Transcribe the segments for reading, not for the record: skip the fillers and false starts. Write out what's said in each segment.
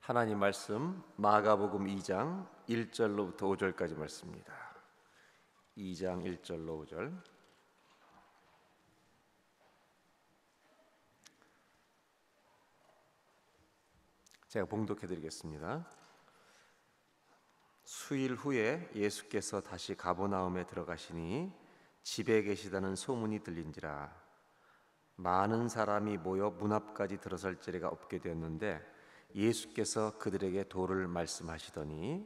하나님 말씀 마가복음 2장 1절로부터 5절까지 말씀입니다. 2장 1절로 5절. 제가 봉독해 드리겠습니다. 수일 후에 예수께서 다시 가버나움에 들어가시니 집에 계시다는 소문이 들린지라 많은 사람이 모여 문 앞까지 들어설 자리가 없게 되었는데 예수께서 그들에게 도를 말씀하시더니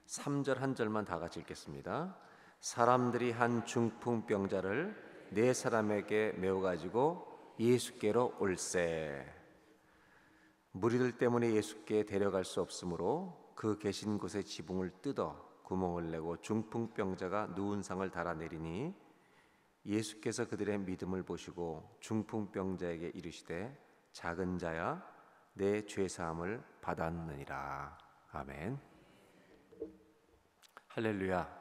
3절 한 절만 다 같이 읽겠습니다. 사람들이 한 중풍병자를 4사람에게 메워 가지고 예수께로 올세. 무리들 때문에 예수께 데려갈 수 없으므로 그 계신 곳의 지붕을 뜯어 구멍을 내고 중풍병자가 누운 상을 달아내리니 예수께서 그들의 믿음을 보시고 중풍병자에게 이르시되 작은 자야 내 죄사함을 받았느니라. 아멘. 할렐루야.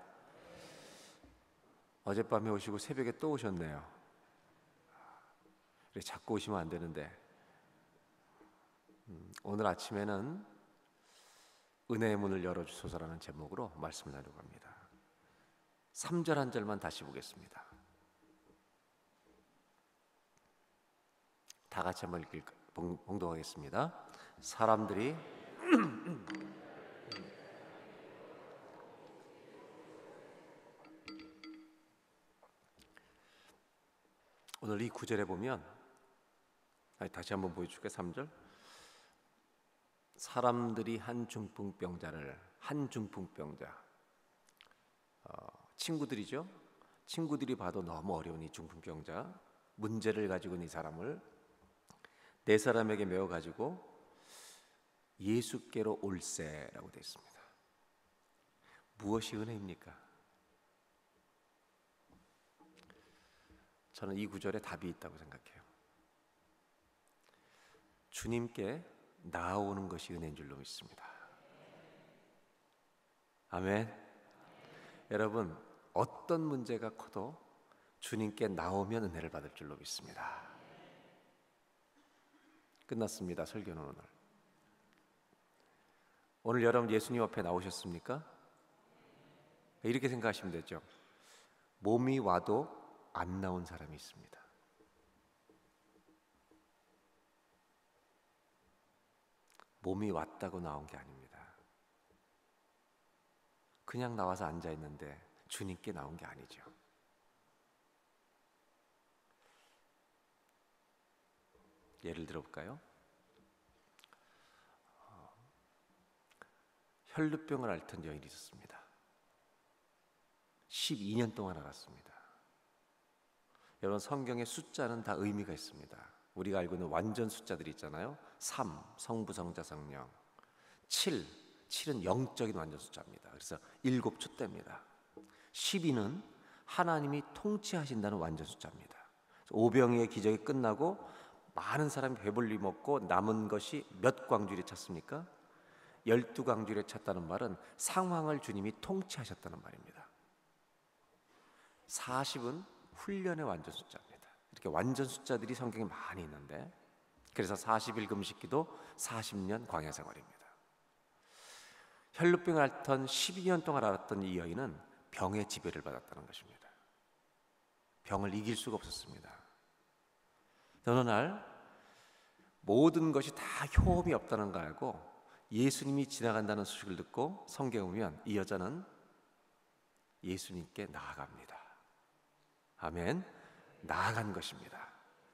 어젯밤에 오시고 새벽에 또 오셨네요. 자꾸 오시면 안 되는데 오늘 아침에는 은혜의 문을 열어주소서라는 제목으로 말씀을 나누고 합니다. 3절 한 절만 다시 보겠습니다. 다 같이 한번 봉독하겠습니다. 사람들이 오늘 이 구절에 보면 다시 한번 보여줄게요. 3절. 사람들이 한 중풍병자 친구들이죠. 친구들이 봐도 너무 어려운 이 중풍병자 문제를 가지고 있는 이 사람을 4사람에게 메워 가지고 예수께로 올세라고 되어 있습니다. 무엇이 은혜입니까? 저는 이 구절에 답이 있다고 생각해요. 주님께 나아오는 것이 은혜인 줄로 믿습니다. 아멘. 여러분, 어떤 문제가 커도 주님께 나오면 은혜를 받을 줄로 믿습니다. 끝났습니다. 설교는 오늘 여러분 예수님 앞에 나오셨습니까? 이렇게 생각하시면 되죠. 몸이 와도 안 나온 사람이 있습니다. 몸이 왔다고 나온 게 아닙니다. 그냥 나와서 앉아 있는데 주님께 나온 게 아니죠. 예를 들어볼까요? 혈루병을 앓던 여인이 있었습니다. 12년 동안 앓았습니다. 여러분, 성경의 숫자는 다 의미가 있습니다. 우리가 알고 있는 완전 숫자들이 있잖아요. 3, 성부, 성자, 성령. 7은 영적인 완전 숫자입니다. 그래서 7 촛대입니다. 12는 하나님이 통치하신다는 완전 숫자입니다. 오병이의 기적이 끝나고 많은 사람이 배불리 먹고 남은 것이 몇 광주리에 찼습니까? 12광주리에 찼다는 말은 상황을 주님이 통치하셨다는 말입니다. 40은 훈련의 완전 숫자입니다. 이렇게 완전 숫자들이 성경에 많이 있는데 그래서 40일 금식기도 40년 광야 생활입니다. 혈루병을 앓던 12년 동안 앓았던 이 여인은 병의 지배를 받았다는 것입니다. 병을 이길 수가 없었습니다. 어느 날 모든 것이 다 효험이 없다는 걸 알고 예수님이 지나간다는 소식을 듣고 성경에 보면 이 여자는 예수님께 나아갑니다. 아멘. 나아간 것입니다.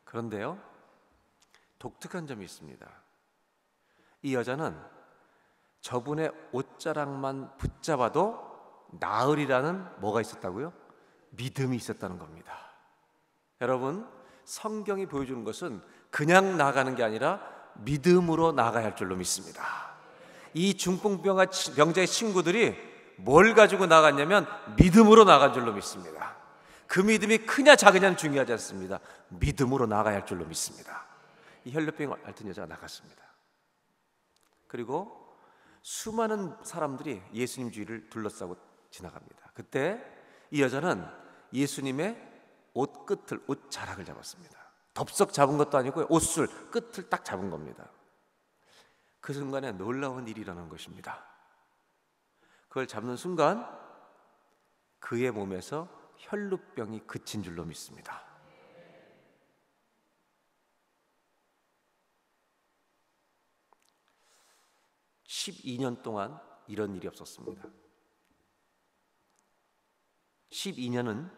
그런데요, 독특한 점이 있습니다. 이 여자는 저분의 옷자락만 붙잡아도 나으리라는 뭐가 있었다고요? 믿음이 있었다는 겁니다. 여러분, 성경이 보여주는 것은 그냥 나가는 게 아니라 믿음으로 나가야 할 줄로 믿습니다. 이 중풍병자의 친구들이 뭘 가지고 나갔냐면 믿음으로 나간 줄로 믿습니다. 그 믿음이 크냐 작으냐는 중요하지 않습니다. 믿음으로 나가야 할 줄로 믿습니다. 이 혈루병을 앓던 여자가 나갔습니다. 그리고 수많은 사람들이 예수님 주위를 둘러싸고 지나갑니다. 그때 이 여자는 예수님의 옷 자락을 잡았습니다. 덥석 잡은 것도 아니고 옷술 끝을 딱 잡은 겁니다. 그 순간에 놀라운 일이 일어나는 것입니다. 그걸 잡는 순간 그의 몸에서 혈루병이 그친 줄로 믿습니다. (12년) 동안 이런 일이 없었습니다. 12년은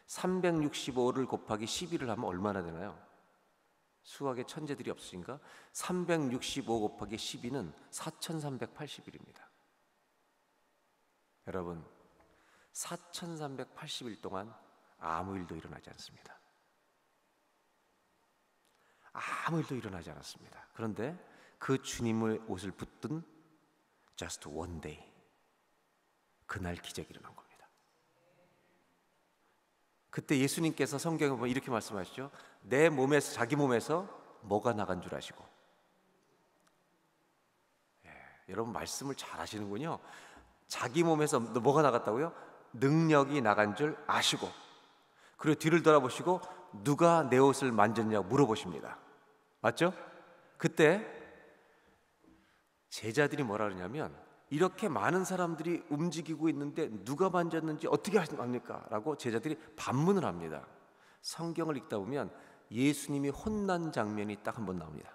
365를 곱하기 12를 하면 얼마나 되나요? 수학의 천재들이 없으신가? 365 곱하기 12는 4380일입니다. 여러분, 4380일 동안 아무 일도 일어나지 않습니다. 아무 일도 일어나지 않았습니다. 그런데 그 주님의 옷을 붙든 just one day, 그날 기적이 일어난 겁니다. 그때 예수님께서 성경에 보면 이렇게 말씀하시죠. 내 몸에서, 자기 몸에서 뭐가 나간 줄 아시고. 여러분 말씀을 잘 하시는군요. 자기 몸에서 뭐가 나갔다고요? 능력이 나간 줄 아시고, 그리고 뒤를 돌아보시고 누가 내 옷을 만졌냐고 물어보십니다. 맞죠? 그때 제자들이 뭐라 그러냐면, 이렇게 많은 사람들이 움직이고 있는데 누가 만졌는지 어떻게 합니까? 라고 제자들이 반문을 합니다. 성경을 읽다 보면 예수님이 혼난 장면이 딱 한 번 나옵니다.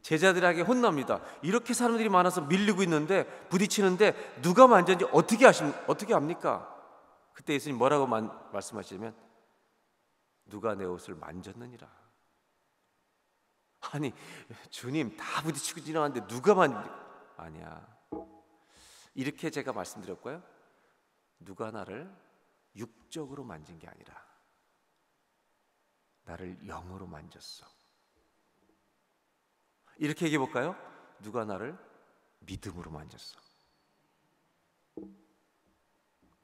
제자들에게 혼납니다. 이렇게 사람들이 많아서 밀리고 있는데, 부딪히는데 누가 만졌는지 어떻게 합니까? 그때 예수님 뭐라고 말씀하시냐면, 누가 내 옷을 만졌느니라. 아니 주님, 다 부딪히고 지나갔는데 누가 아니야. 이렇게 제가 말씀드렸고요. 누가 나를 육적으로 만진 게 아니라 나를 영으로 만졌어. 이렇게 얘기해 볼까요? 누가 나를 믿음으로 만졌어.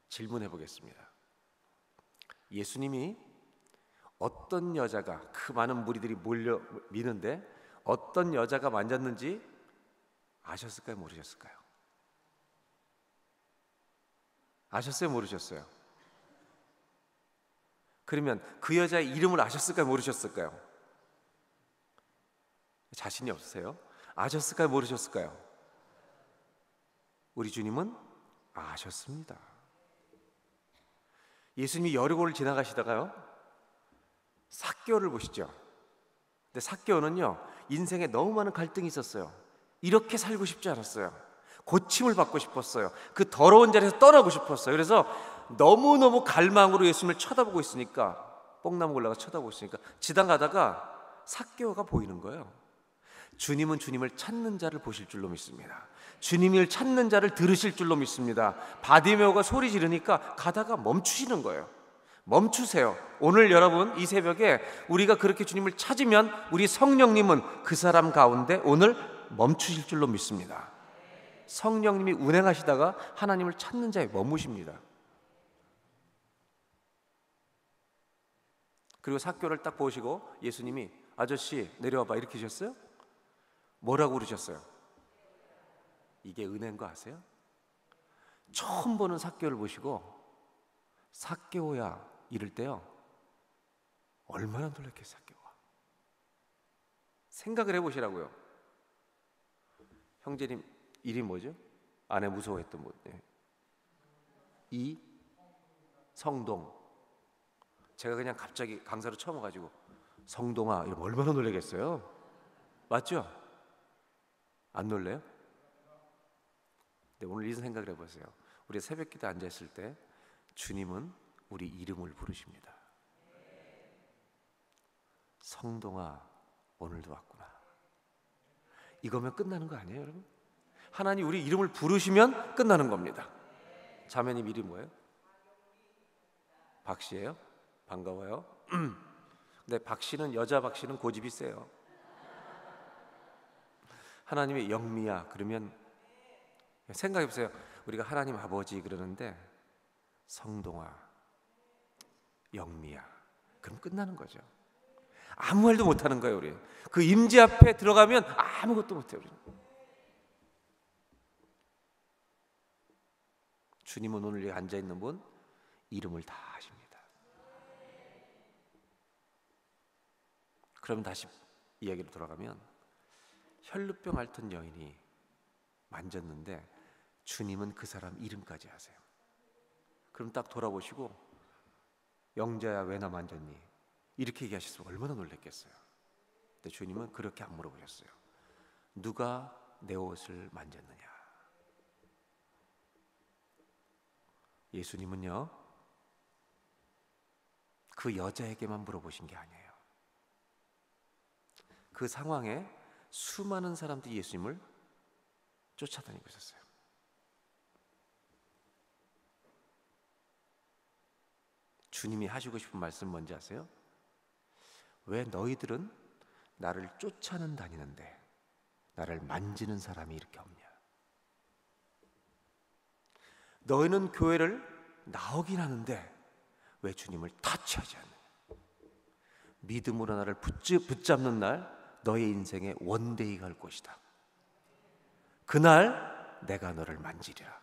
질문해 보겠습니다. 예수님이 어떤 여자가, 그 많은 무리들이 몰려 미는데 어떤 여자가 만졌는지 아셨을까요? 모르셨을까요? 아셨어요? 모르셨어요? 그러면 그 여자의 이름을 아셨을까요? 모르셨을까요? 자신이 없으세요? 아셨을까요? 모르셨을까요? 우리 주님은 아셨습니다. 예수님이 여리고를 지나가시다가요, 삭개오를 보시죠. 근데 삭개오는요, 인생에 너무 많은 갈등이 있었어요. 이렇게 살고 싶지 않았어요. 고침을 받고 싶었어요. 그 더러운 자리에서 떠나고 싶었어요. 그래서 너무너무 갈망으로 예수님을 쳐다보고 있으니까, 뽕나무 올라가 쳐다보고 있으니까 지나가다가 삭개오가 보이는 거예요. 주님은 주님을 찾는 자를 보실 줄로 믿습니다. 주님을 찾는 자를 들으실 줄로 믿습니다. 바디메오가 소리 지르니까 가다가 멈추시는 거예요. 멈추세요. 오늘 여러분 이 새벽에 우리가 그렇게 주님을 찾으면 우리 성령님은 그 사람 가운데 오늘 멈추실 줄로 믿습니다. 성령님이 운행하시다가 하나님을 찾는 자에 머무십니다. 그리고 삭개오를 딱 보시고 예수님이 아저씨 내려와봐 이렇게 하셨어요? 뭐라고 그러셨어요? 이게 은혜인 거 아세요? 처음 보는 삭개오를 보시고 삭개오야 이럴 때요, 얼마나 놀랐겠어요. 삭개오가. 생각을 해보시라고요. 형제님 이름이 뭐죠? 아내 무서워했던 분. 이성동. 제가 그냥 갑자기 강사로 처음 와가지고 성동아 이러면 얼마나 놀라겠어요? 맞죠? 안 놀래요? 근데 오늘 이 생각을 해보세요. 우리 새벽기도 앉아있을 때 주님은 우리 이름을 부르십니다. 성동아 오늘도 왔구나. 이거면 끝나는 거 아니에요, 여러분? 하나님 우리 이름을 부르시면 끝나는 겁니다. 자매님 이름이 뭐예요? 박씨예요? 반가워요. 근데 박씨는, 여자 박씨는 고집이 세요. 하나님의 영미야 그러면 생각해보세요. 우리가 하나님 아버지 그러는데 성동아 영미야 그럼 끝나는 거죠. 아무 말도 못하는 거예요. 우리 그 임재 앞에 들어가면 아무것도 못해요. 우리는. 주님은 오늘 여기 앉아있는 분 이름을 다 아십니다. 그러면 다시 이야기로 돌아가면 혈루병 앓던 여인이 만졌는데 주님은 그 사람 이름까지 아세요. 그럼 딱 돌아보시고 영자야 왜 나 만졌니? 이렇게 얘기하셨으면 얼마나 놀랐겠어요. 근데 주님은 그렇게 안 물어보셨어요. 누가 내 옷을 만졌느냐? 예수님은요 그 여자에게만 물어보신 게 아니에요. 그 상황에 수많은 사람들이 예수님을 쫓아다니고 있었어요. 주님이 하시고 싶은 말씀 뭔지 아세요? 왜 너희들은 나를 쫓아는 다니는데 나를 만지는 사람이 이렇게 없냐? 너희는 교회를 나오긴 하는데 왜 주님을 타치하지 않느냐? 믿음으로 나를 붙잡는 날 너의 인생의 원데이가 올 것이다. 그날 내가 너를 만지리라.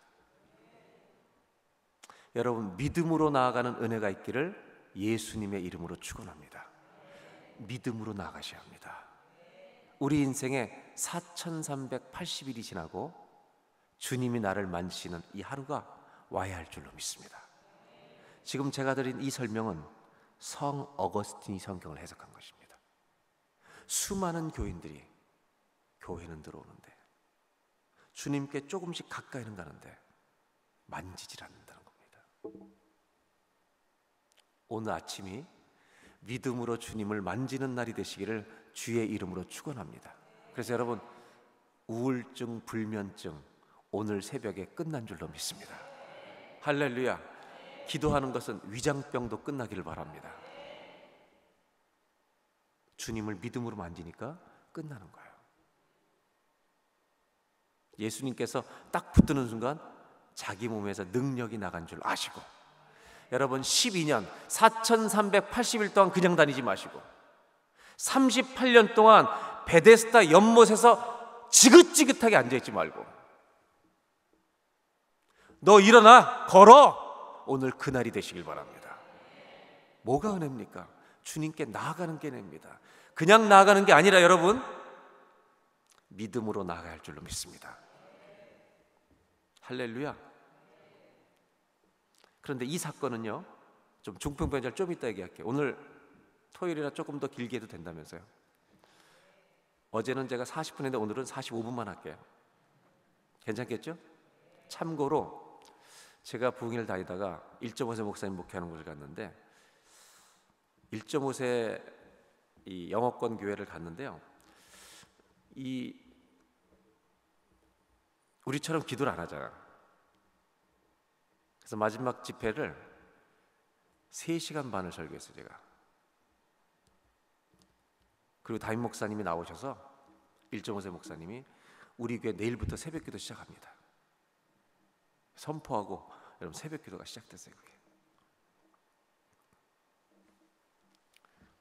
여러분, 믿음으로 나아가는 은혜가 있기를 예수님의 이름으로 축원합니다. 믿음으로 나아가셔야 합니다. 우리 인생에 4380일이 지나고 주님이 나를 만지시는 이 하루가 와야 할 줄로 믿습니다. 지금 제가 드린 이 설명은 성 어거스틴이 성경을 해석한 것입니다. 수많은 교인들이 교회는 들어오는데 주님께 조금씩 가까이는 가는데 만지질 않는다는 겁니다. 오늘 아침이 믿음으로 주님을 만지는 날이 되시기를 주의 이름으로 축원합니다. 그래서 여러분, 우울증, 불면증 오늘 새벽에 끝난 줄로 믿습니다. 할렐루야. 기도하는 것은 위장병도 끝나기를 바랍니다. 주님을 믿음으로 만지니까 끝나는 거예요. 예수님께서 딱 붙드는 순간 자기 몸에서 능력이 나간 줄 아시고, 여러분 12년 4380일 동안 그냥 다니지 마시고 38년 동안 베데스다 연못에서 지긋지긋하게 앉아있지 말고 너 일어나 걸어. 오늘 그날이 되시길 바랍니다. 뭐가 은혜입니까? 주님께 나아가는 게 은혜입니다. 그냥 나아가는 게 아니라 여러분 믿음으로 나아가야 할 줄로 믿습니다. 할렐루야. 그런데 이 사건은요, 좀 중풍병자를 좀 이따 얘기할게요. 오늘 토요일이라 조금 더 길게 해도 된다면서요. 어제는 제가 40분 했는데 오늘은 45분만 할게요. 괜찮겠죠? 참고로 제가 부흥회를 다니다가 1.5세 목사님 목회하는 곳을 갔는데 1.5세 이 영어권 교회를 갔는데요, 이 우리처럼 기도를 안 하잖아. 그래서 마지막 집회를 3시간 반을 설교했어요, 제가. 그리고 담임 목사님이 나오셔서 1.5세 목사님이 우리 교회 내일부터 새벽기도 시작합니다. 선포하고 여러분 새벽기도가 시작됐어요. 그게.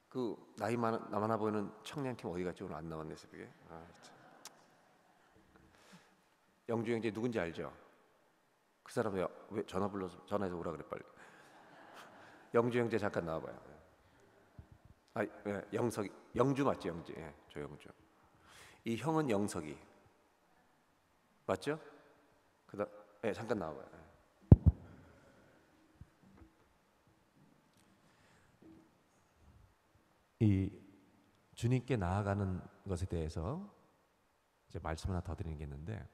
그 나이 많아 보이는 청년팀 어디 갔지? 오늘 안 나왔네 새벽에. 영주 형제 누군지 알죠? 그 사람 왜 전화해서 오라 그래 빨리. 영주 형제 잠깐 나와봐요. 영석이, 영주 맞지? 영주, 조영주. 이 형은 영석이 맞죠? 그다음 잠깐 나와봐요. 이 주님께 나아가는 것에 대해서 이제 말씀 하나 더 드리는 게 있는데,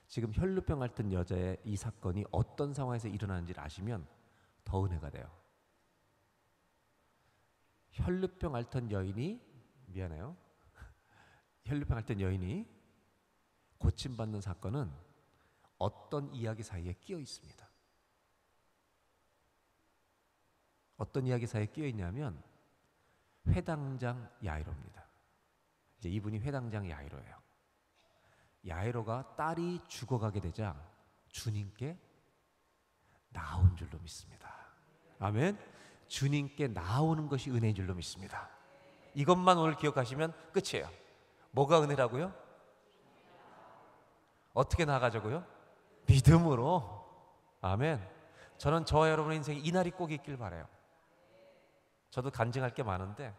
지금 혈루병 앓던 여자의 이 사건이 어떤 상황에서 일어나는지를 아시면 더 은혜가 돼요. 혈루병 앓던 여인이 혈루병 앓던 여인이 고침받는 사건은 어떤 이야기 사이에 끼어 있습니다. 어떤 이야기 사이에 끼어 있냐면 회당장 야이로입니다. 이제 이분이 회당장 야이로예요. 야이로가 딸이 죽어가게 되자 주님께 나온 줄로 믿습니다. 아멘. 주님께 나오는 것이 은혜인 줄로 믿습니다. 이것만 오늘 기억하시면 끝이에요. 뭐가 은혜라고요? 어떻게 나가자고요? 믿음으로. 아멘. 저는 저와 여러분의 인생에 이 날이 꼭 있길 바라요. 저도 간증할 게 많은데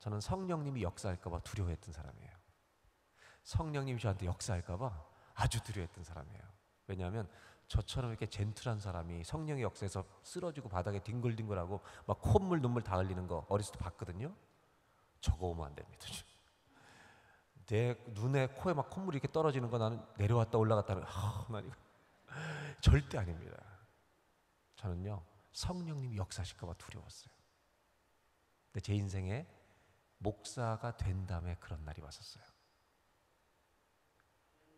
저는 성령님이 역사할까 봐 두려워했던 사람이에요. 성령님이 저한테 역사할까 봐 아주 두려워했던 사람이에요. 왜냐하면 저처럼 이렇게 젠틀한 사람이 성령의 역사에서 쓰러지고 바닥에 뒹굴뒹굴하고 막 콧물 눈물 다 흘리는 거 어렸을 때 봤거든요. 저거 오면 안 됩니다. 내 눈에 코에 막 콧물이 이렇게 떨어지는 거 나는 내려왔다 올라갔다 하면 난 이거 절대 아닙니다. 저는요 성령님이 역사하실까 봐 두려웠어요. 근데 제 인생에 목사가 된 다음에 그런 날이 왔었어요.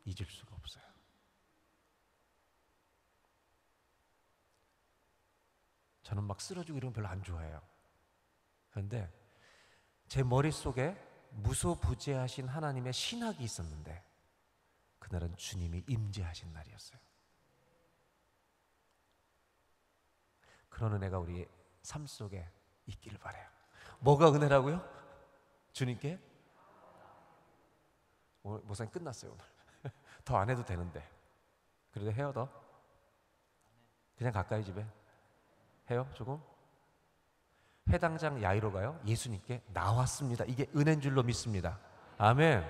잊을 수가 없어요. 저는 막 쓰러지고 이런 거 별로 안 좋아해요. 그런데 제 머릿속에 무소부재하신 하나님의 신학이 있었는데 그날은 주님이 임재하신 날이었어요. 그런 은혜가 우리 삶 속에 있기를 바라요. 뭐가 은혜라고요? 주님께? 오늘 목사님 끝났어요. 오늘 더 안 해도 되는데 그래도 해요. 더? 그냥 가까이 집에? 해요? 조금? 회당장 야이로가요 예수님께 나왔습니다. 이게 은혜인 줄로 믿습니다. 아멘.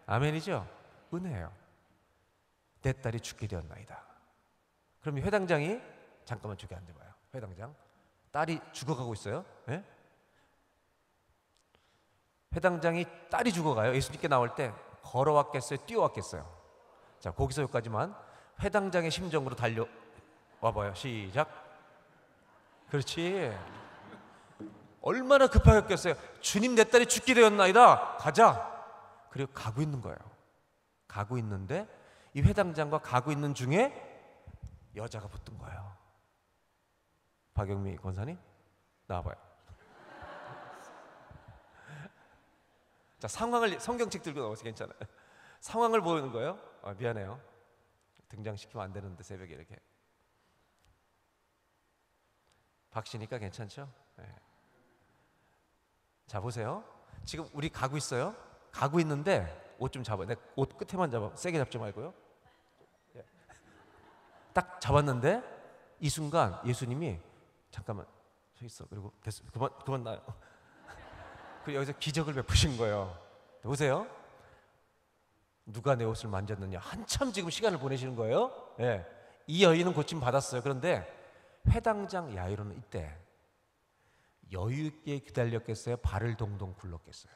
아멘이죠? 은혜예요. 내 딸이 죽게 되었나이다. 그럼 이 회당장이 잠깐만 저기 앉아봐요. 회당장 딸이 죽어가고 있어요. 네? 회당장이 딸이 죽어가요. 예수님께 나올 때 걸어왔겠어요? 뛰어왔겠어요? 자, 거기서 여기까지만 회당장의 심정으로 달려와봐요. 시작. 그렇지. 얼마나 급하였겠어요. 주님 내 딸이 죽게 되었나이다. 가자. 그리고 가고 있는 거예요. 가고 있는데 이 회당장과 가고 있는 중에 여자가 붙은 거예요. 박영미 권사님 나와봐요. 자, 상황을 성경책 들고 나오세요. 괜찮아요. 상황을 보는 거예요. 미안해요. 등장시키면 안 되는데 새벽에 이렇게. 박씨니까 괜찮죠? 네. 자, 보세요. 지금 우리 가고 있어요. 가고 있는데 옷 좀 잡아요. 내 옷 끝에만 잡아. 세게 잡지 말고요. 딱 잡았는데 이 순간 예수님이 잠깐만 서 있어. 그리고 됐어. 그만 나요. 그리고 여기서 기적을 베푸신 거예요. 보세요. 누가 내 옷을 만졌느냐. 한참 지금 시간을 보내시는 거예요. 예. 이 여인은 고침 받았어요. 그런데 회당장 야이로는 이때 여유 있게 기다렸겠어요? 발을 동동 굴렀겠어요?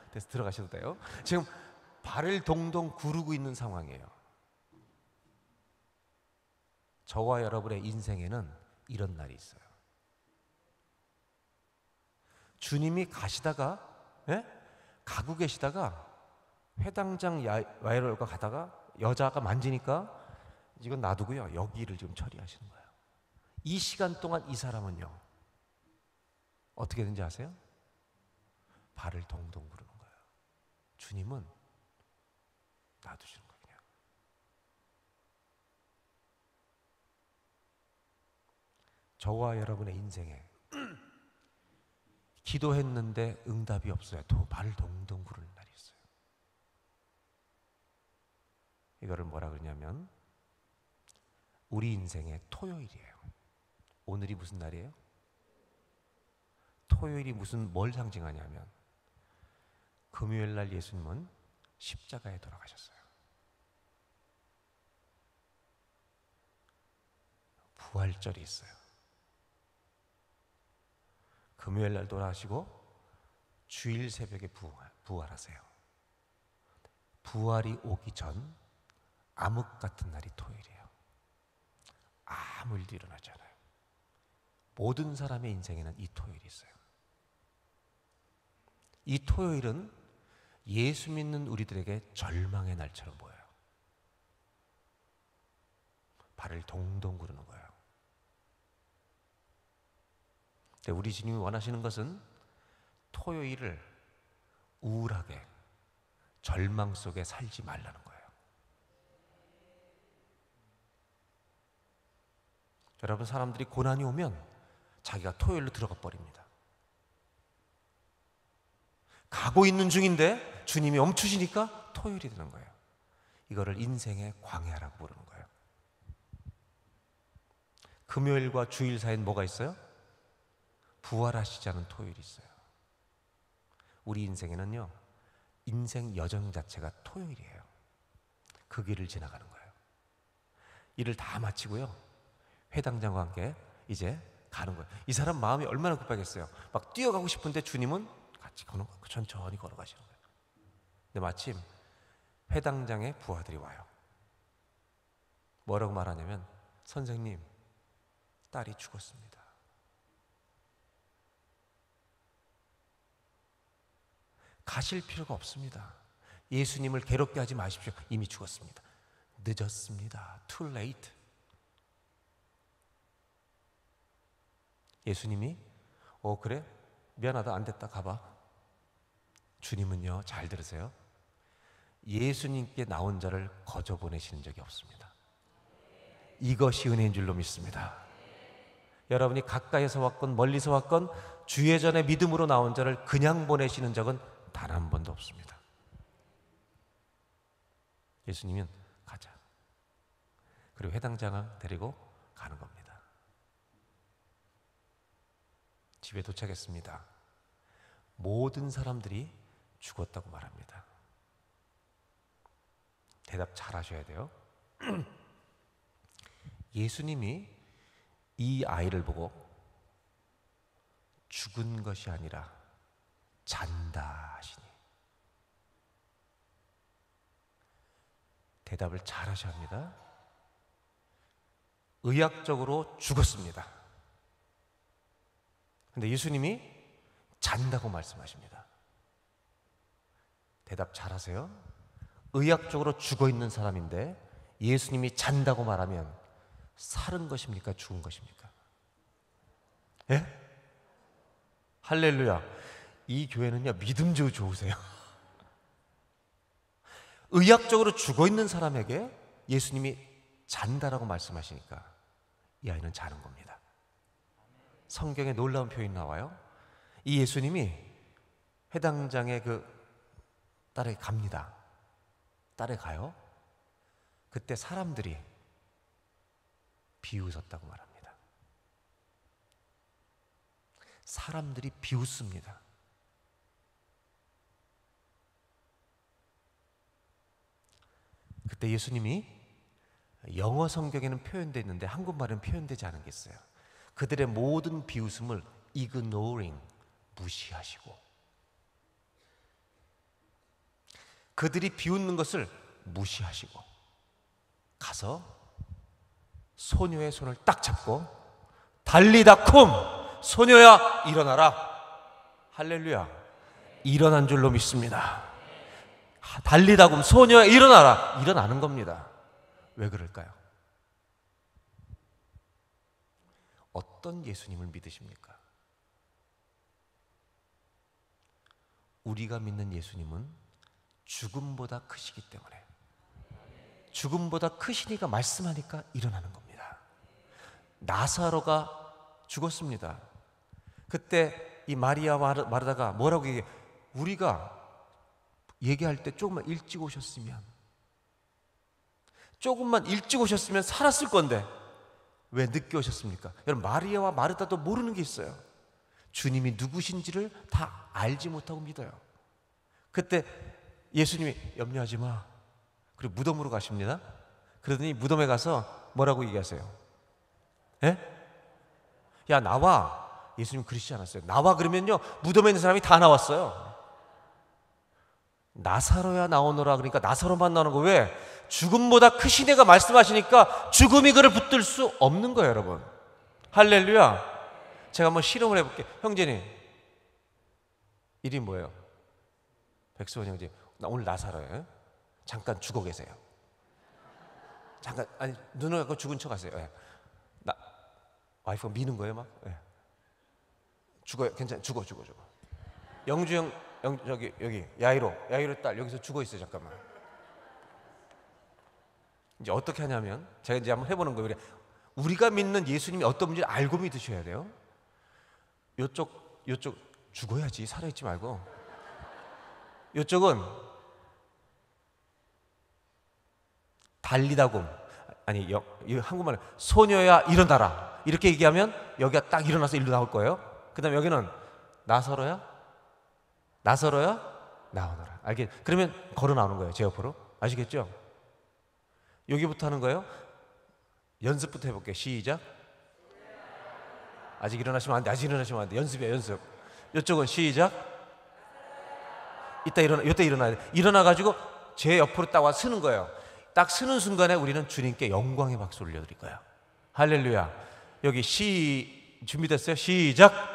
그래서 들어가셔도 돼요. 지금 발을 동동 구르고 있는 상황이에요. 저와 여러분의 인생에는 이런 날이 있어요. 주님이 가시다가 가고 계시다가 회당장 야이로가 가다가 여자가 만지니까 이건 놔두고요. 여기를 지금 처리하시는 거예요. 이 시간 동안 이 사람은요 어떻게 되는지 아세요? 발을 동동 구르는 거예요. 주님은 놔두시는 거예요. 그냥. 저와 여러분의 인생에 기도했는데 응답이 없어요. 또 발을 동동 구르는 날이 있어요. 이거를 뭐라 그러냐면 우리 인생의 토요일이에요. 오늘이 무슨 날이에요? 토요일이 뭘 상징하냐면 금요일 날 예수님은 십자가에 돌아가셨어요. 부활절이 있어요. 금요일 날 돌아가시고 주일 새벽에 부활하세요. 부활이 오기 전 암흑 같은 날이 토요일이에요. 아무 일도 일어나지 않아요. 모든 사람의 인생에는 이 토요일이 있어요. 이 토요일은 예수 믿는 우리들에게 절망의 날처럼 보여요. 발을 동동 구르는 거예요. 근데 우리 주님이 원하시는 것은 토요일을 우울하게 절망 속에 살지 말라는 거예요. 여러분, 사람들이 고난이 오면 자기가 토요일로 들어가 버립니다. 가고 있는 중인데 주님이 멈추시니까 토요일이 되는 거예요. 이거를 인생의 광야라고 부르는 거예요. 금요일과 주일 사이엔 뭐가 있어요? 부활하시지 않은 토요일이 있어요. 우리 인생에는요, 인생 여정 자체가 토요일이에요. 그 길을 지나가는 거예요. 일을 다 마치고요, 회당장과 함께 이제 가는 거예요. 이 사람 마음이 얼마나 급하겠어요. 막 뛰어가고 싶은데 주님은 같이 천천히 걸어가시는 거예요. 근데 마침 회당장의 부하들이 와요. 뭐라고 말하냐면, 선생님, 딸이 죽었습니다. 가실 필요가 없습니다. 예수님을 괴롭게 하지 마십시오. 이미 죽었습니다. 늦었습니다. Too late. 예수님이 그래? 미안하다, 안 됐다, 가봐. 주님은요, 잘 들으세요, 예수님께 나온 자를 거저 보내시는 적이 없습니다. 이것이 은혜인 줄로 믿습니다. 여러분이 가까이서 왔건 멀리서 왔건 주의 전에 믿음으로 나온 자를 그냥 보내시는 적은 단 한 번도 없습니다. 예수님은 가자. 그리고 회당장을 데리고 가는 겁니다. 집에 도착했습니다. 모든 사람들이 죽었다고 말합니다. 대답 잘 하셔야 돼요. 예수님이 이 아이를 보고 죽은 것이 아니라 잔다 하시니, 대답을 잘 하셔야 합니다. 의학적으로 죽었습니다. 근데 예수님이 잔다고 말씀하십니다. 대답 잘 하세요. 의학적으로 죽어 있는 사람인데 예수님이 잔다고 말하면 살은 것입니까? 죽은 것입니까? 예? 할렐루야. 이 교회는요, 믿음도 좋으세요. 의학적으로 죽어 있는 사람에게 예수님이 잔다라고 말씀하시니까 이 아이는 자는 겁니다. 성경에 놀라운 표현이 나와요. 이 예수님이 회당장의 그 딸에 갑니다. 딸에 가요. 그때 사람들이 비웃었다고 말합니다. 사람들이 비웃습니다. 그때 예수님이, 영어 성경에는 표현되어 있는데 한국말은 표현되지 않은 게 있어요. 그들의 모든 비웃음을 ignoring, 무시하시고, 그들이 비웃는 것을 무시하시고 가서 소녀의 손을 딱 잡고 달리다 쿰, 소녀야 일어나라. 할렐루야. 일어난 줄로 믿습니다. 달리다 쿰, 소녀야 일어나라. 일어나는 겁니다. 왜 그럴까요? 어떤 예수님을 믿으십니까? 우리가 믿는 예수님은 죽음보다 크시기 때문에, 죽음보다 크시니까 말씀하니까 일어나는 겁니다. 나사로가 죽었습니다. 그때 이 마리아와 마르다가 뭐라고 얘기해? 우리가 얘기할 때 조금만 일찍 오셨으면, 조금만 일찍 오셨으면 살았을 건데 왜 늦게 오셨습니까? 여러분, 마리아와 마르다도 모르는 게 있어요. 주님이 누구신지를 다 알지 못하고 믿어요. 그때 예수님이 염려하지 마. 그리고 무덤으로 가십니다. 그러더니 무덤에 가서 뭐라고 얘기하세요? 예? 야, 나와. 예수님 그러시지 않았어요. 나와 그러면요, 무덤에 있는 사람이 다 나왔어요. 나사로야 나오너라. 그러니까 나사로만 나오는 거. 왜? 죽음보다 크신 애가 말씀하시니까 죽음이 그를 붙들 수 없는 거예요, 여러분. 할렐루야. 제가 한번 실험을 해볼게요. 형제님, 이름이 뭐예요? 백수원 형제. 나 오늘 나사로예요. 잠깐 죽어 계세요. 잠깐, 아니, 눈을 감고 죽은 척 하세요. 예. 와이프가 미는 거예요, 막. 예. 죽어요. 괜찮아. 죽어. 영주 형, 여기 야이로 딸 여기서 죽어 있어요. 잠깐만. 이제 어떻게 하냐면, 제가 이제 한번 해보는 거예요. 우리가 믿는 예수님이 어떤 분인지 알고 믿으셔야 돼요. 요쪽 죽어야지, 살아있지 말고. 요쪽은 달리다고, 아니 이 한국말은 소녀야 일어나라 이렇게 얘기하면 여기가 딱 일어나서 일로 나올 거예요. 그 다음에 여기는 나사로야 나서로야 나오너라. 그러면 걸어 나오는 거예요. 제 옆으로. 아시겠죠? 여기부터 하는 거예요. 연습부터 해볼게요. 시작. 아직 일어나시면 안 돼. 연습이야, 연습. 이쪽은 시작. 이때 일어나야 돼. 일어나가지고 제 옆으로 딱 와 서는 거예요. 딱 서는 순간에 우리는 주님께 영광의 박수 올려드릴 거예요. 할렐루야. 여기 준비됐어요? 시작.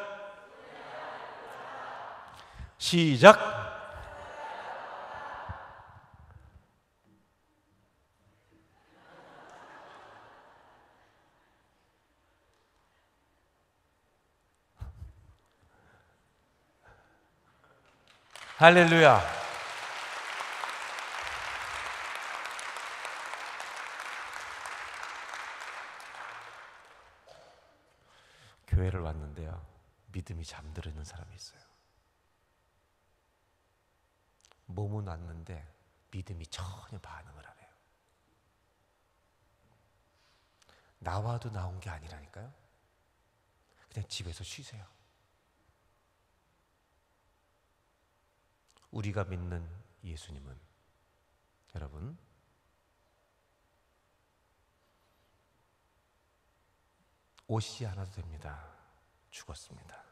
시작. 할렐루야. 교회를 왔는데요, 믿음이 잠들어 사람이 있어요. 몸은 왔는데 믿음이 전혀 반응을 안 해요. 나와도 나온 게 아니라니까요. 그냥 집에서 쉬세요. 우리가 믿는 예수님은 여러분 오시지 않아도 됩니다. 죽었습니다.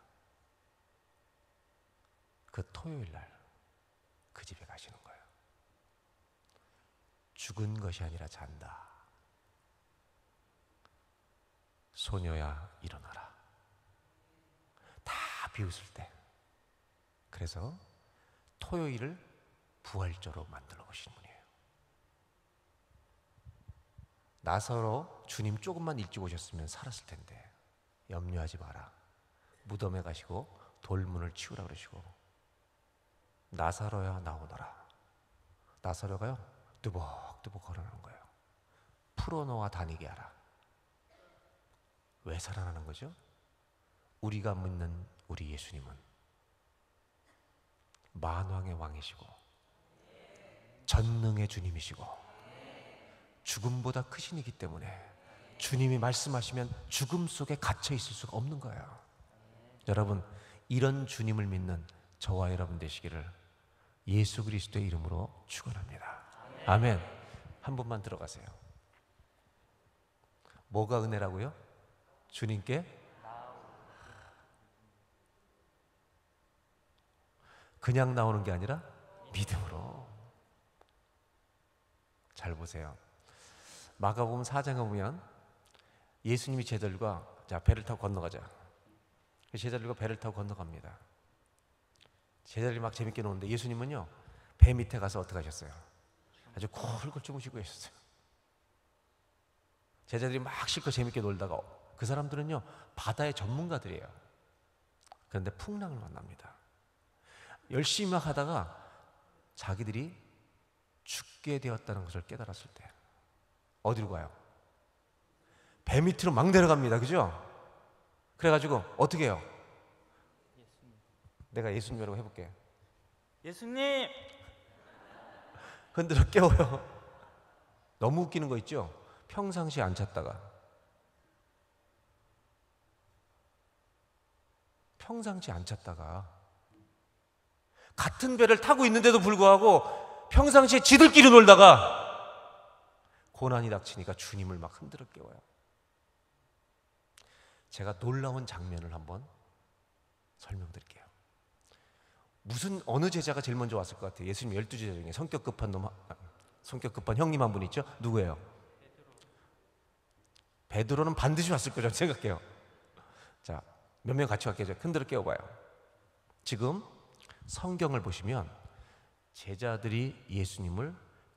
그 토요일 날 그 집에 가시는 거예요. 죽은 것이 아니라 잔다. 소녀야 일어나라. 다 비웃을 때. 그래서 토요일을 부활절로 만들어 보신 분이에요. 나사로 주님 조금만 일찍 오셨으면 살았을 텐데 염려하지 마라. 무덤에 가시고 돌문을 치우라 그러시고 나사로야 나오너라. 나사로가요 뚜벅뚜벅 걸어나는 거예요. 풀어놓아 다니게 하라. 왜 살아나는 거죠? 우리가 믿는 우리 예수님은 만왕의 왕이시고 전능의 주님이시고 죽음보다 크신 이기 때문에 주님이 말씀하시면 죽음 속에 갇혀 있을 수가 없는 거예요. 여러분, 이런 주님을 믿는 저와 여러분 되시기를 예수 그리스도의 이름으로 축원합니다. 아멘. 한 번만 들어가세요. 뭐가 은혜라고요? 주님께 그냥 나오는 게 아니라 믿음으로. 잘 보세요. 마가복음 4장에 보면 예수님이 제자들과 자 배를 타고 건너가자. 제자들과 배를 타고 건너갑니다. 제자들이 막 재밌게 노는데 예수님은요 배 밑에 가서 어떻게 하셨어요? 아주 굴굴 주무시고 계셨어요. 제자들이 막 실컷 재밌게 놀다가 그 사람들은요 바다의 전문가들이에요. 그런데 풍랑을 만납니다. 열심히 막 하다가 자기들이 죽게 되었다는 것을 깨달았을 때 어디로 가요? 배 밑으로 막 내려갑니다. 그죠? 그래가지고 어떻게 해요? 내가 예수님이라고 해볼게. 예수님! 흔들어 깨워요. 너무 웃기는 거 있죠? 평상시에 안 찾다가 같은 배를 타고 있는데도 불구하고 평상시에 지들끼리 놀다가 고난이 닥치니까 주님을 막 흔들어 깨워요. 제가 놀라운 장면을 한번 설명드릴게요. 어느 제자가 제일 먼저 왔을 것 같아요? 예수님 12제자 중에 성격 급한 형님 한 분 있죠? 누구예요? 베드로는 반드시 왔을 거죠. 생각해요. 자, 몇 명 같이 왔겠죠? 흔들어 깨워봐요. 지금 성경을 보시면 제자들이 예수님을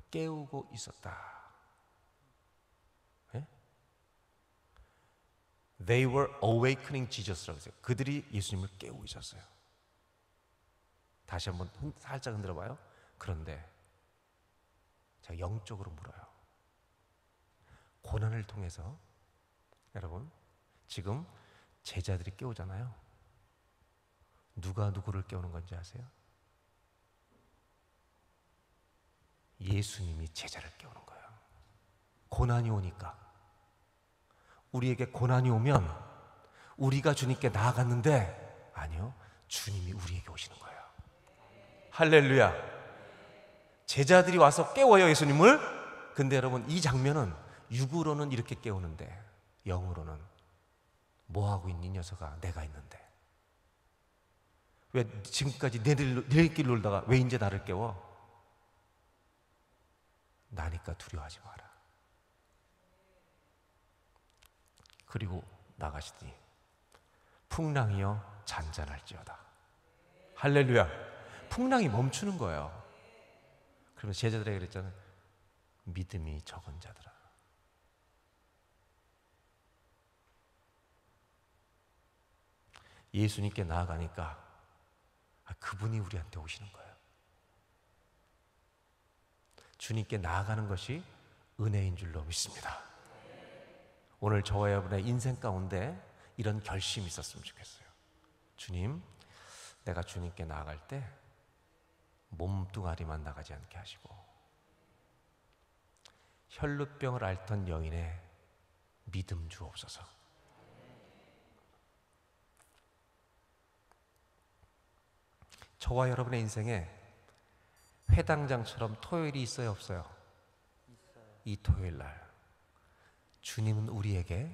깨우고 있었다. 네? They were awakening Jesus라고 했어요. 그들이 예수님을 깨우고 있었어요. 다시 한번 살짝 흔들어 봐요. 그런데 제가 영적으로 물어요. 고난을 통해서 여러분 지금 제자들이 깨우잖아요. 누가 누구를 깨우는 건지 아세요? 예수님이 제자를 깨우는 거예요. 고난이 오니까 우리에게 고난이 오면 우리가 주님께 나아갔는데 아니요, 주님이 우리에게 오시는 거예요. 할렐루야. 제자들이 와서 깨워요, 예수님을. 근데 여러분, 이 장면은 육으로는 이렇게 깨우는데 영으로는 뭐하고 있니, 녀석아? 내가 있는데. 왜 지금까지 너희끼리 놀다가 왜 이제 나를 깨워? 나니까 두려워하지 마라. 그리고 나가시더니 풍랑이여 잔잔할지어다. 할렐루야. 풍랑이 멈추는 거예요. 그러면 제자들에게 그랬잖아요. 믿음이 적은 자들아. 예수님께 나아가니까 그분이 우리한테 오시는 거예요. 주님께 나아가는 것이 은혜인 줄로 믿습니다. 오늘 저와 여러분의 인생 가운데 이런 결심이 있었으면 좋겠어요. 주님, 내가 주님께 나아갈 때 몸뚱아리만 나가지 않게 하시고 혈루병을 앓던 여인의 믿음 주옵소서. 저와 여러분의 인생에 회당장처럼 토요일이 있어요, 없어요? 이 토요일 날 주님은 우리에게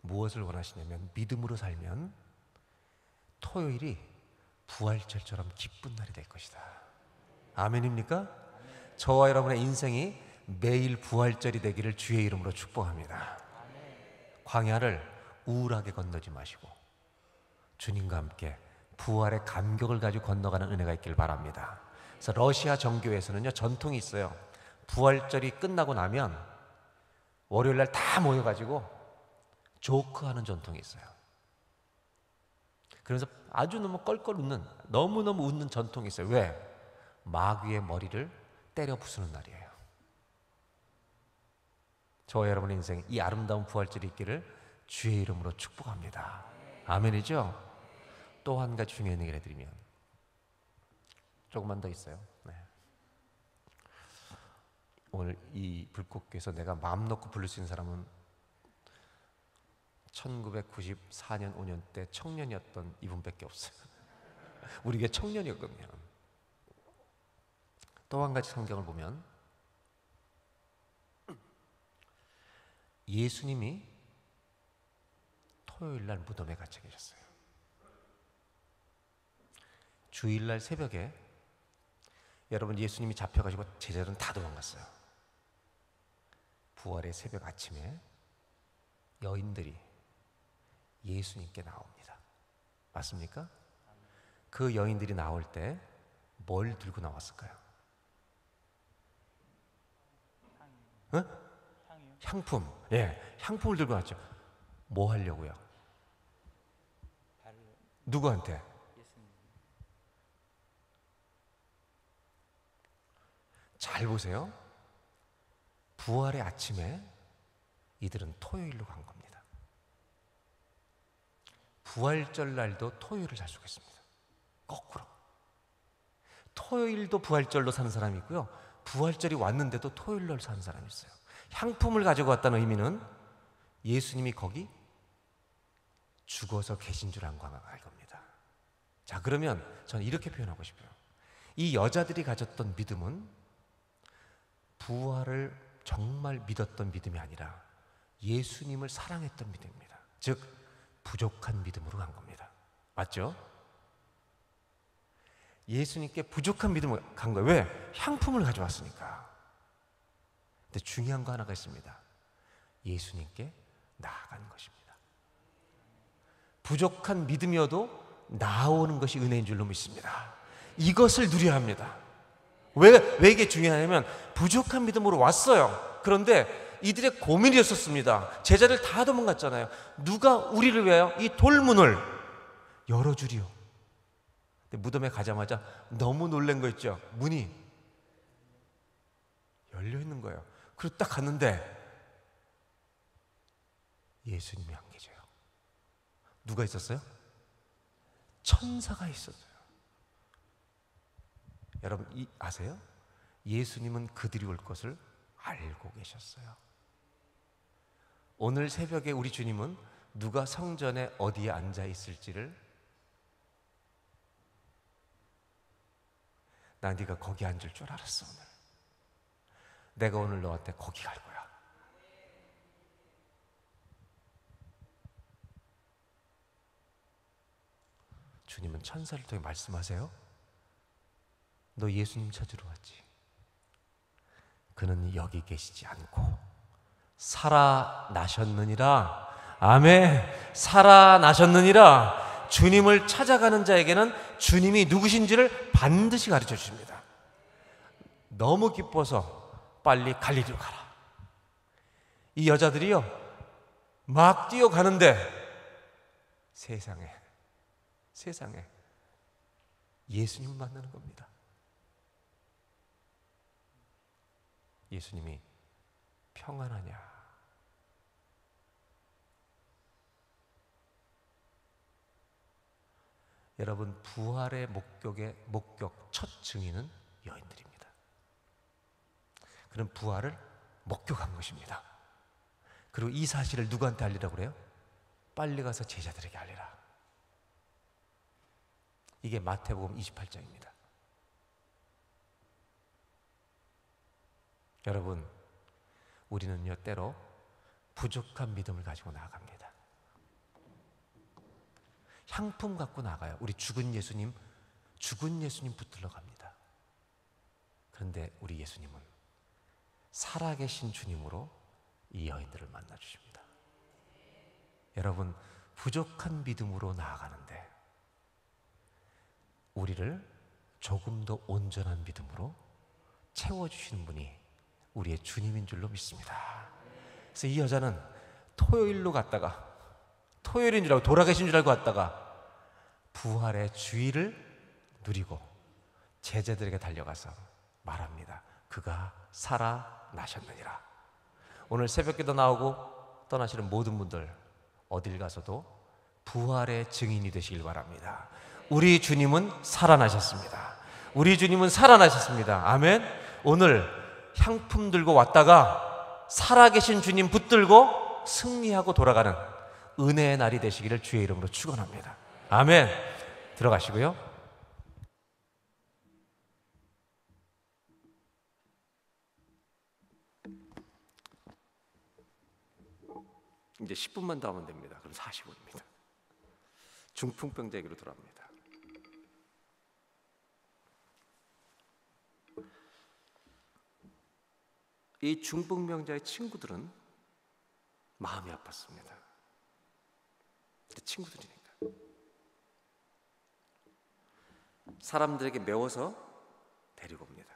무엇을 원하시냐면 믿음으로 살면 토요일이 부활절처럼 기쁜 날이 될 것이다. 아멘입니까? 저와 여러분의 인생이 매일 부활절이 되기를 주의 이름으로 축복합니다. 광야를 우울하게 건너지 마시고 주님과 함께 부활의 감격을 가지고 건너가는 은혜가 있길 바랍니다. 그래서 러시아 정교회에서는요, 전통이 있어요. 부활절이 끝나고 나면 월요일 날 다 모여가지고 조크하는 전통이 있어요. 그래서 아주 너무 껄껄 웃는, 너무너무 웃는 전통이 있어요. 왜? 마귀의 머리를 때려 부수는 날이에요. 저와 여러분의 인생 이 아름다운 부활절이 있기를 주의 이름으로 축복합니다. 아멘이죠? 또 한 가지 중요한 얘기를 해드리면, 조금만 더 있어요. 네. 오늘 이 불꽃교에서 내가 마음 놓고 부를 수 있는 사람은 1994년 5년 때 청년이었던 이분밖에 없어요. 우리가 청년이었거든요. 또 한 가지 성경을 보면 예수님이 토요일 날 무덤에 갇혀 계셨어요. 주일날 새벽에 여러분, 예수님이 잡혀가지고 제자들은 다 도망갔어요. 부활의 새벽 아침에 여인들이 예수님께 나옵니다. 맞습니까? 그 여인들이 나올 때 뭘 들고 나왔을까요? 향품. 예, 향품을 들고 왔죠. 뭐 하려고요? 누구한테? 잘 보세요. 부활의 아침에 이들은 토요일로 간 겁니다. 부활절 날도 토요일을 잘 쓰겠습니다. 거꾸로. 토요일도 부활절로 사는 사람이 있고요, 부활절이 왔는데도 토요일로 사는 사람이 있어요. 향품을 가지고 왔다는 의미는 예수님이 거기 죽어서 계신 줄 알 겁니다. 자, 그러면 저는 이렇게 표현하고 싶어요. 이 여자들이 가졌던 믿음은 부활을 정말 믿었던 믿음이 아니라 예수님을 사랑했던 믿음입니다. 즉 부족한 믿음으로 간 겁니다. 맞죠? 예수님께 부족한 믿음으로 간 거예요. 왜? 향품을 가져왔으니까. 근데 중요한 거 하나가 있습니다. 예수님께 나아가는 것입니다. 부족한 믿음이어도 나아오는 것이 은혜인 줄로 믿습니다. 이것을 누려야 합니다. 왜 이게 중요하냐면 부족한 믿음으로 왔어요. 그런데 이들의 고민이었었습니다. 제자들 다 도망갔잖아요. 누가 우리를 위하여 이 돌문을 열어주리요. 근데 무덤에 가자마자 너무 놀란 거 있죠. 문이 열려 있는 거예요. 그리고 딱 갔는데 예수님이 안 계세요. 누가 있었어요? 천사가 있었어요. 여러분 아세요? 예수님은 그들이 올 것을 알고 계셨어요. 오늘 새벽에 우리 주님은 누가 성전에 어디에 앉아 있을지를 나 네가 거기 앉을 줄 알았어. 오늘 내가 오늘 너한테 거기 갈 거야. 주님은 천사를 통해 말씀하세요. 너 예수님 찾으러 왔지. 그는 여기 계시지 않고 살아나셨느니라. 아멘. 살아나셨느니라. 주님을 찾아가는 자에게는 주님이 누구신지를 반드시 가르쳐 주십니다. 너무 기뻐서 빨리 갈리로 가라. 이 여자들이요 막 뛰어가는데 세상에 예수님을 만나는 겁니다. 예수님이 평안하냐? 여러분, 부활의 목격 첫 증인은 여인들입니다. 그는 부활을 목격한 것입니다. 그리고 이 사실을 누구한테 알리라고 그래요? 빨리 가서 제자들에게 알리라. 이게 마태복음 28장입니다. 여러분, 우리는요 때로 부족한 믿음을 가지고 나아갑니다. 향품 갖고 나가요. 우리 죽은 예수님 붙들러 갑니다. 그런데 우리 예수님은 살아계신 주님으로 이 여인들을 만나 주십니다. 여러분, 부족한 믿음으로 나아가는데 우리를 조금 더 온전한 믿음으로 채워주시는 분이 우리의 주님인 줄로 믿습니다. 그래서 이 여자는 토요일로 갔다가 토요일인 줄 알고 돌아계신 줄 알고 왔다가 부활의 주의를 누리고 제자들에게 달려가서 말합니다. 그가 살아나셨느니라. 오늘 새벽기도 나오고 떠나시는 모든 분들 어딜 가서도 부활의 증인이 되시길 바랍니다. 우리 주님은 살아나셨습니다. 우리 주님은 살아나셨습니다. 아멘. 오늘 향품 들고 왔다가 살아계신 주님 붙들고 승리하고 돌아가는 은혜의 날이 되시기를 주의 이름으로 축원합니다. 아멘. 들어가시고요. 이제 10분만 더 하면 됩니다. 그럼 40분입니다. 중풍병자 얘기로 돌아옵니다. 이 중풍병자의 친구들은 마음이 아팠습니다. 친구들이니까 사람들에게 매워서 데리고 옵니다.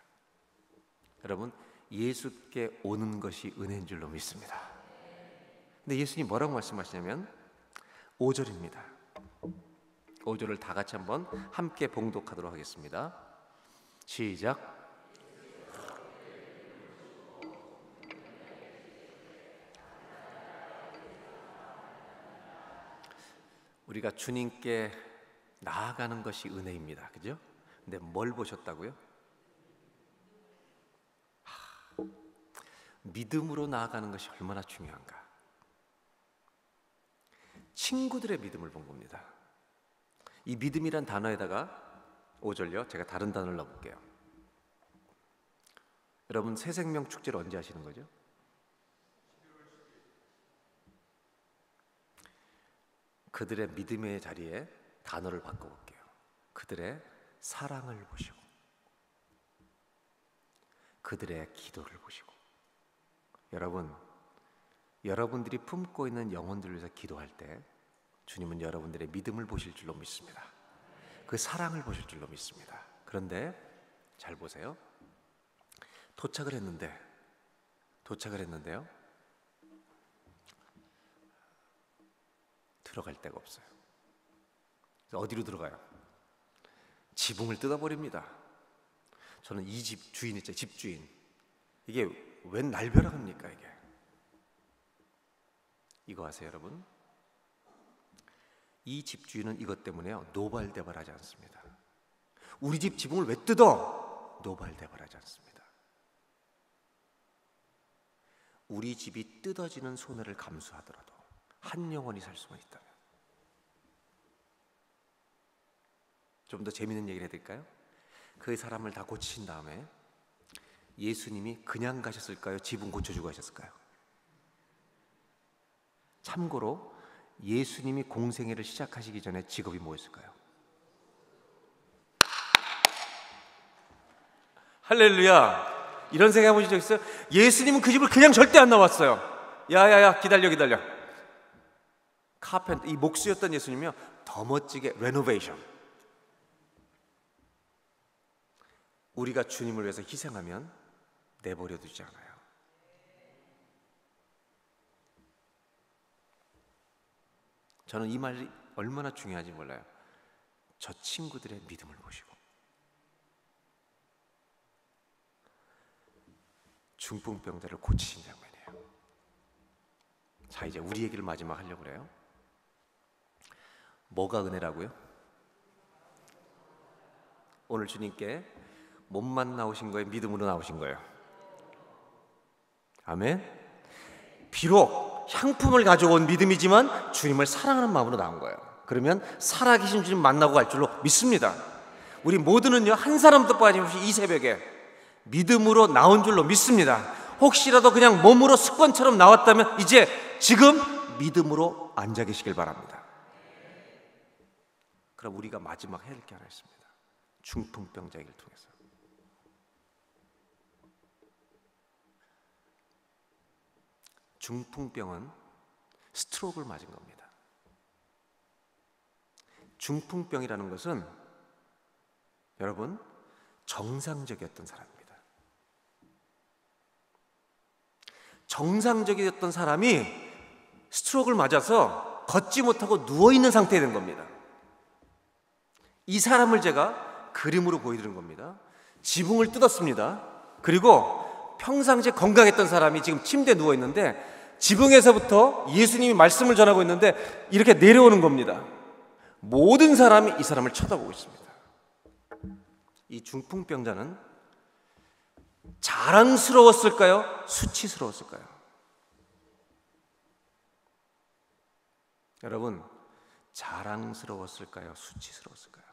여러분, 예수께 오는 것이 은혜인 줄로 믿습니다. 근데 예수님이 뭐라고 말씀하시냐면 5절입니다. 5절을 다 같이 한번 함께 봉독하도록 하겠습니다. 시작. 우리가 주님께 나아가는 것이 은혜입니다. 그죠? 근데 뭘 보셨다고요? 믿음으로 나아가는 것이 얼마나 중요한가. 친구들의 믿음을 본 겁니다. 이 믿음이란 단어에다가 5절요. 제가 다른 단어를 넣어볼게요. 여러분, 새생명 축제를 언제 하시는 거죠? 그들의 믿음의 자리에 단어를 바꿔볼게요. 그들의 사랑을 보시고 그들의 기도를 보시고 여러분들이 품고 있는 영혼들을 위해서 기도할 때 주님은 여러분들의 믿음을 보실 줄로 믿습니다. 그 사랑을 보실 줄로 믿습니다. 그런데 잘 보세요. 도착을 했는데요. 들어갈 데가 없어요. 어디로 들어가요? 지붕을 뜯어버립니다. 저는 이 집 주인 있죠, 집주인. 이게 웬 날벼락입니까 이게? 이거 아세요 여러분? 이 집주인은 이것 때문에요 노발대발하지 않습니다. 우리 집 지붕을 왜 뜯어? 노발대발하지 않습니다. 우리 집이 뜯어지는 손해를 감수하더라도 한 영혼이 살 수만 있다면. 좀 더 재미있는 얘기를 해드릴까요? 그 사람을 다 고치신 다음에 예수님이 그냥 가셨을까요? 지붕 고쳐주고 가셨을까요? 참고로 예수님이 공생애를 시작하시기 전에 직업이 뭐였을까요? 할렐루야! 이런 생각해 보신 적 있어요? 예수님은 그 집을 그냥 절대 안 나왔어요. 야야야, 기다려. 카펜터, 이 목수였던 예수님이요, 더 멋지게 레노베이션. 우리가 주님을 위해서 희생하면 내버려 두지 않아요. 저는 이 말이 얼마나 중요한지 몰라요. 저 친구들의 믿음을 보시고 중풍병자를 고치신 장면이에요. 자, 이제 우리 얘기를 마지막 하려고 그래요. 뭐가 은혜라고요? 오늘 주님께 몸만 나오신 거예요? 믿음으로 나오신 거예요? 아멘. 비록 향품을 가져온 믿음이지만 주님을 사랑하는 마음으로 나온 거예요. 그러면 살아계신 주님 만나고 갈 줄로 믿습니다. 우리 모두는요, 한 사람도 빠짐없이 이 새벽에 믿음으로 나온 줄로 믿습니다. 혹시라도 그냥 몸으로 습관처럼 나왔다면 이제 지금 믿음으로 앉아 계시길 바랍니다. 그럼 우리가 마지막 해야 할 게 하나 있습니다. 중풍병자에게를 통해서 중풍병은 스트로크를 맞은 겁니다. 중풍병이라는 것은 여러분 정상적이었던 사람입니다. 정상적이었던 사람이 스트로크를 맞아서 걷지 못하고 누워있는 상태에 된 겁니다. 이 사람을 제가 그림으로 보여드린 겁니다. 지붕을 뜯었습니다. 그리고 평상시에 건강했던 사람이 지금 침대에 누워있는데 지붕에서부터 예수님이 말씀을 전하고 있는데 이렇게 내려오는 겁니다. 모든 사람이 이 사람을 쳐다보고 있습니다. 이 중풍병자는 자랑스러웠을까요? 수치스러웠을까요? 여러분, 자랑스러웠을까요? 수치스러웠을까요?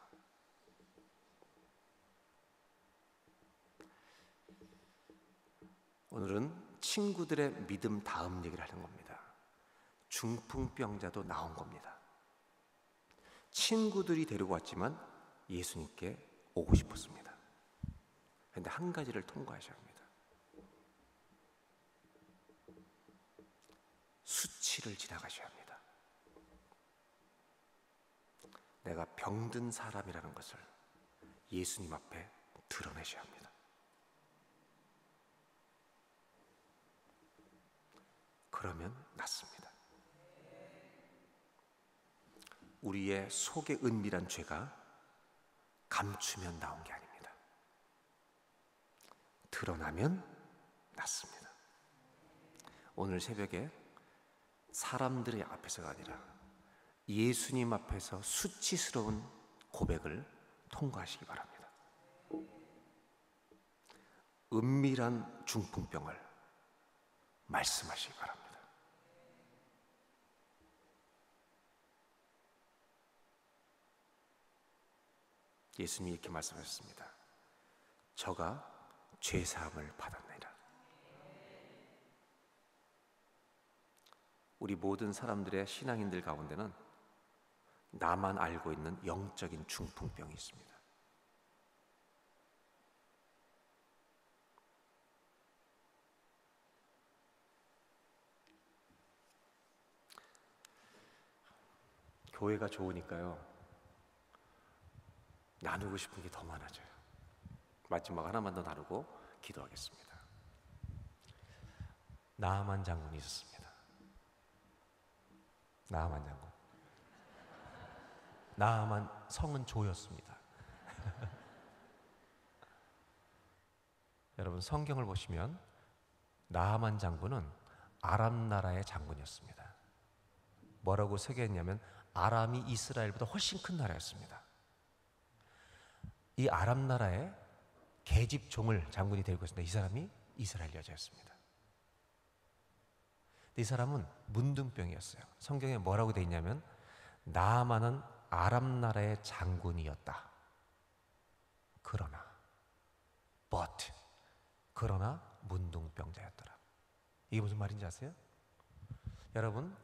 오늘은 친구들의 믿음 다음 얘기를 하는 겁니다. 중풍병자도 나온 겁니다. 친구들이 데리고 왔지만 예수님께 오고 싶었습니다. 그런데 한 가지를 통과하셔야 합니다. 수치를 지나가셔야 합니다. 내가 병든 사람이라는 것을 예수님 앞에 드러내셔야 합니다. 그러면 낫습니다. 우리의 속에 은밀한 죄가 감추면 나온 게 아닙니다. 드러나면 낫습니다. 오늘 새벽에 사람들의 앞에서가 아니라 예수님 앞에서 수치스러운 고백을 통과하시기 바랍니다. 은밀한 중풍병을 말씀하시기 바랍니다. 예수님이 이렇게 말씀하셨습니다. 저가 죄사함을 받았느니라. 우리 모든 사람들의 신앙인들 가운데는 나만 알고 있는 영적인 중풍병이 있습니다. 교회가 좋으니까요, 나누고 싶은 게 더 많아져요. 마지막 하나만 더 나누고 기도하겠습니다. 나아만 장군이 있었습니다. 나아만 장군. 나아만 성은 조였습니다. 여러분, 성경을 보시면 나아만 장군은 아람 나라의 장군이었습니다. 뭐라고 소개했냐면 아람이 이스라엘보다 훨씬 큰 나라였습니다. 이 아람 나라의 계집종을 장군이 데리고 있었는데 이 사람이 이스라엘 여자였습니다. 이 사람은 문둥병이었어요. 성경에 뭐라고 되어 있냐면 나아만은 아람 나라의 장군이었다. 그러나 그러나 문둥병자였더라. 이게 무슨 말인지 아세요? 여러분,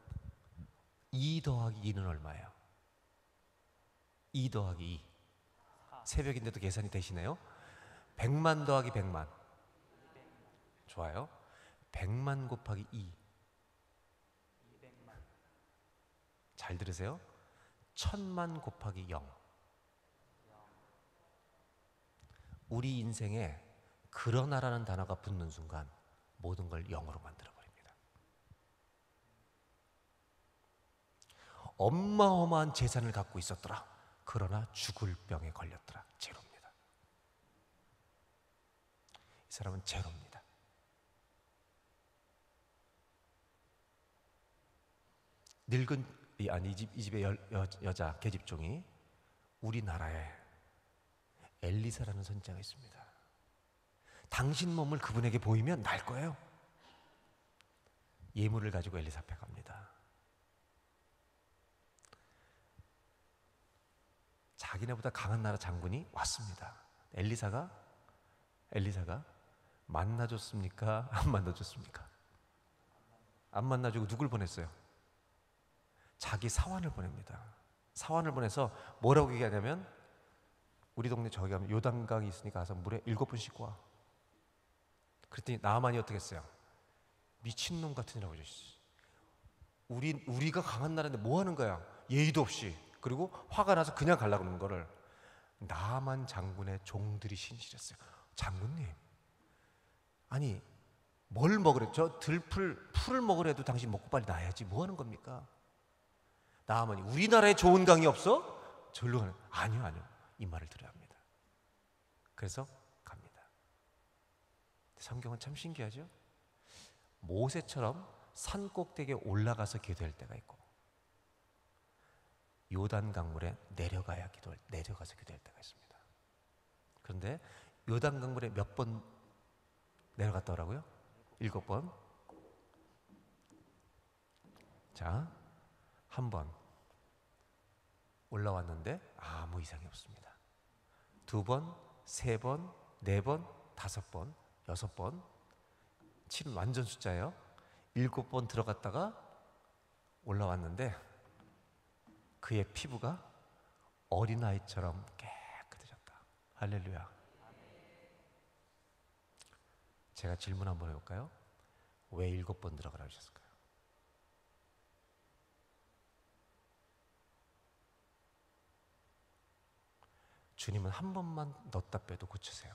2 더하기 2는 얼마예요? 2 더하기 2. 새벽인데도 계산이 되시네요. 100만 더하기 100만. 좋아요. 100만 곱하기 2. 잘 들으세요. 1000만 곱하기 0. 우리 인생에 그러나라는 단어가 붙는 순간 모든 걸 0으로 만들어버립니다. 어마어마한 재산을 갖고 있었더라. 그러나 죽을 병에 걸렸더라. 제로입니다. 이 사람은 제로입니다. 늙은 이 집의 여자 계집종이 우리나라에 엘리사라는 선지자가 있습니다. 당신 몸을 그분에게 보이면 날 거예요. 예물을 가지고 엘리사 앞에 갑니다. 자기네보다 강한 나라 장군이 왔습니다. 엘리사가 만나줬습니까? 안 만나줬습니까? 안 만나주고 누굴 보냈어요? 자기 사환을 보냅니다. 사환을 보내서 뭐라고 얘기하냐면, 우리 동네 저기 가면 요단강이 있으니까 가서 물에 7번 씻고 와. 그랬더니 나아만이 어떻게 했어요? 미친놈 같은 이라고 해주시지. 우리가 강한 나라인데 뭐 하는 거야? 예의도 없이. 그리고 화가 나서 그냥 가려고 하는 거를 나아만 장군의 종들이 신실했어요. 장군님, 아니 뭘 먹으래? 저 풀을 먹으래도 당신 먹고 빨리 나야지. 뭐 하는 겁니까? 나아만이 우리나라에 좋은 강이 없어? 절로 가는. 아니요. 이 말을 들어야 합니다. 그래서 갑니다. 성경은 참 신기하죠? 모세처럼 산 꼭대기에 올라가서 기도할 때가 있고, 요단 강물에 내려가서 기도할 때가 있습니다. 그런데 요단 강물에 몇 번 내려갔다 오라고요? 7번. 자, 한 번 올라왔는데 아무 이상이 없습니다. 2번, 3번, 4번, 5번, 6번. 7은 완전 숫자예요. 7번 들어갔다가 올라왔는데 그의 피부가 어린아이처럼 깨끗해졌다. 할렐루야. 제가 질문 한번 해볼까요? 왜 7번 들어가라 하셨을까요? 주님은 한 번만 넣었다 빼도 고치세요.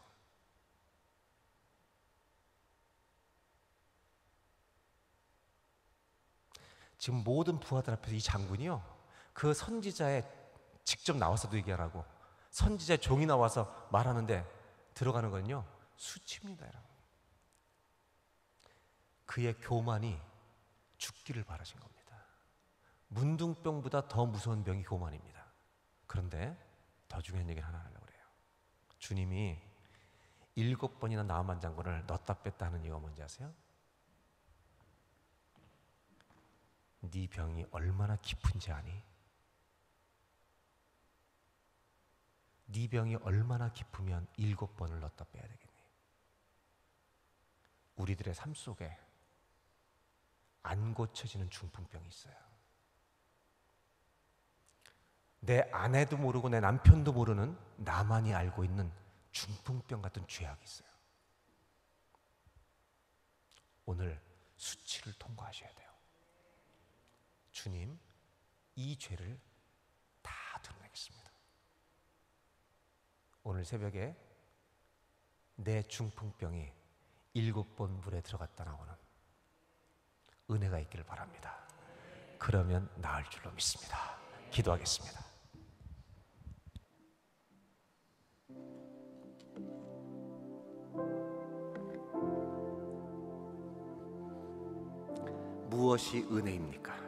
지금 모든 부하들 앞에서 이 장군이요, 그 선지자의 직접 나와서도 얘기하라고, 선지자의 종이 나와서 말하는데 들어가는 건요 수치입니다. 여러분. 그의 교만이 죽기를 바라신 겁니다. 문둥병보다 더 무서운 병이 교만입니다. 그런데 더 중요한 얘기를 하나 하려고 그래요. 주님이 7번이나 나아만 장군을 넣었다 뺐다 하는 이유가 뭔지 아세요? 네 병이 얼마나 깊은지 아니? 네 병이 얼마나 깊으면 7번을 넣었다 빼야 되겠니? 우리들의 삶 속에 안 고쳐지는 중풍병이 있어요. 내 아내도 모르고 내 남편도 모르는 나만이 알고 있는 중풍병 같은 죄악이 있어요. 오늘 수치를 통과하셔야 돼요. 주님, 이 죄를 다 드러내겠습니다. 오늘 새벽에 내 중풍병이 7번 물에 들어갔다 나오는 은혜가 있기를 바랍니다. 그러면 나을 줄로 믿습니다. 기도하겠습니다. 무엇이 은혜입니까?